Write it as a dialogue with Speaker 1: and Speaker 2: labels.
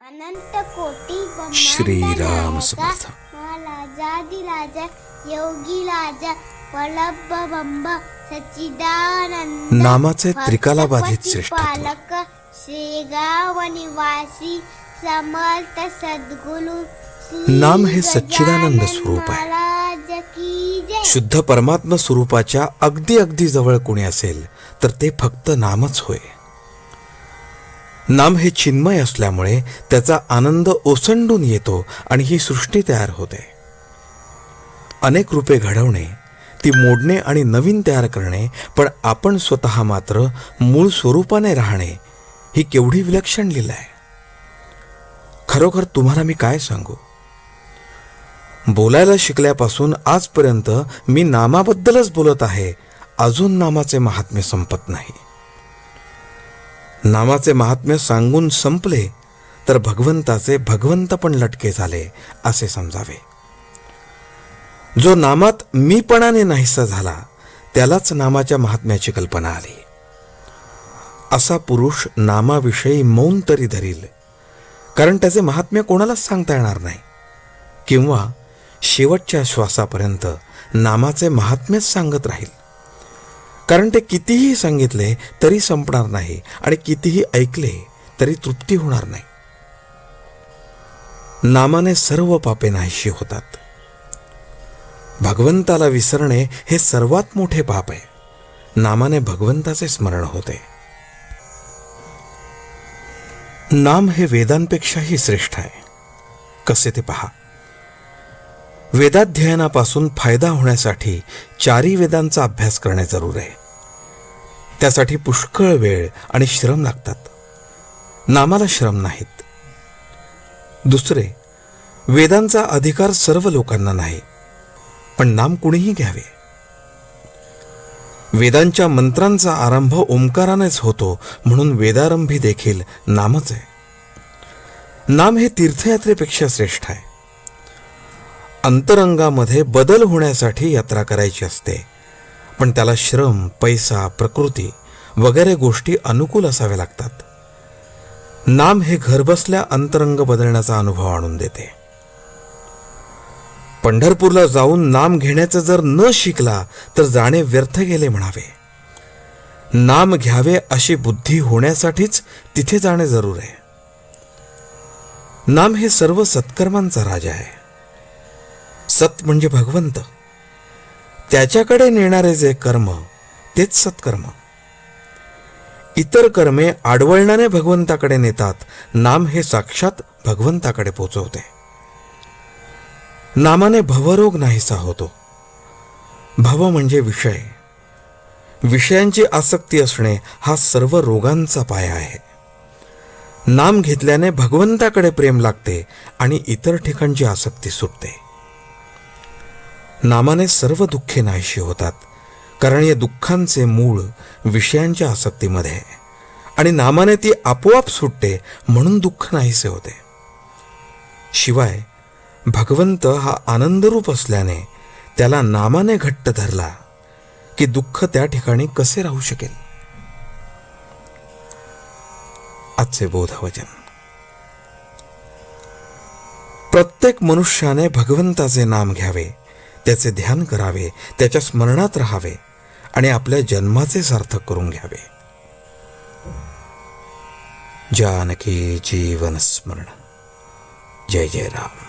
Speaker 1: अनंत कोटी
Speaker 2: श्रीराम समर्थ.
Speaker 1: महाराजाधिराज योगी राजा वल्लभ सच्चिदानंद
Speaker 2: नामाचे त्रिकालाबाधित श्रेष्ठत्व.
Speaker 1: पालक शेगाव निवासी समर्थ सद्गुरु
Speaker 2: नाम हे सच्चिदानंद स्वरूप आहे.
Speaker 1: महाराज की जय.
Speaker 2: शुद्ध परमात्मा स्वरूपाच्या अगदी अगदी जवळ कोणी असेल तर ते फक्त नामच होय. नाम हे चिन्मय असल्यामुळे त्याचा आनंद ओसंडून येतो आणि ही सृष्टी तयार होते. अनेक रूपे घडवणे, ती मोडणे आणि नवीन तयार करणे, पण आपण स्वतः मात्र मूळ स्वरूपाने राहणे, ही केवढी विलक्षण लीला आहे. खरोखर तुम्हाला मी काय सांगू. बोलायला शिकल्यापासून आजपर्यंत मी नामाबद्दलच बोलत आहे. अजून नामाचे महात्म्य संपत नाही. नामाचे महात्म्य सांगून संपले तर भगवंताचे भगवंत पण लटके झाले असे समजावे. जो नामात मीपणाने नाहीसा झाला त्यालाच नामाच्या महात्म्याची कल्पना आली. असा पुरुष नामाविषयी मौन तरी धरील, कारण त्याचे महात्म्य कोणालाच सांगता येणार नाही, किंवा शेवटच्या श्वासापर्यंत नामाचे महात्म्यच सांगत राहील, कारण ते कितीही सांगितले तरी संपणार नाही आणि कितीही ऐकले तरी तृप्ती होणार नाही. नामाने सर्व पापे नाहीशी होतात. भगवंताला विसरणे हे सर्वात मोठे पाप आहे. नामाने भगवंताचे स्मरण होते. नाम हे वेदांपेक्षाही श्रेष्ठ आहे. कसे ते पहा. वेदाध्ययनापासून फायदा होण्यासाठी 4 वेदांचा अभ्यास करणे जरूर आहे. त्यासाठी पुष्कळ वेळ आणि श्रम लागतात. नामाला श्रम नाहीत. दुसरे, वेदांचा अधिकार सर्व लोकांना नाही, पण नाम कुणीही घ्यावे. वेदांच्या मंत्रांचा आरंभ ओंकारानेच होतो, म्हणून वेदारंभी देखील नामच आहे. नाम हे तीर्थयात्रेपेक्षा श्रेष्ठ आहे. अंतरंगामध्ये बदल होण्यासाठी यात्रा करायची असते, पण त्याला श्रम, पैसा, प्रकृती वगैरे गोष्टी अनुकूल असाव्या लागतात. नाम हे घरबसल्या अंतरंग बदलण्याचा अनुभव आणून देते. पंढरपूरला जाऊन नाम घेण्याचं जर न शिकला तर जाणे व्यर्थ गेले म्हणावे. नाम घ्यावे अशी बुद्धी होण्यासाठीच तिथे जाणे जरूर आहे. नाम हे सर्व सत्कर्मांचा राजा आहे. सत म्हणजे भगवंत. त्याच्याकडे नेणारे जे कर्म तेच सत्कर्म. इतर कर्मे आडवळणाने भगवंताकडे नेतात. नाम हे साक्षात भगवंताकडे पोचवते. नामाने भवरोग नाहीसा होतो. भव म्हणजे विषय. विषयांची आसक्ती असणे हा सर्व रोगांचा पाया आहे. नाम घेतल्याने भगवंताकडे प्रेम लागते आणि इतर ठिकाणची आसक्ती सुटते. नामाने सर्व दुःखे नाहीशी होतात, कारण या दुःखांचे मूळ विषयांच्या आसक्तीमध्ये आहे, आणि नामाने ती आपोआप सुटते, म्हणून दुःख नाहीसे होते. शिवाय भगवंत हा आनंदरूप असल्याने त्याला नामाने घट्ट धरला की दुःख त्या ठिकाणी कसे राहू शकेल. आजचे बोधवचन. प्रत्येक मनुष्याने भगवंताचे नाम घ्यावे, त्याचे ध्यान करावे, त्याच्या स्मरणात राहावे आणि आपल्या जन्माचे सार्थक करून घ्यावे. जानकी जीवन स्मरण. जय जय राम.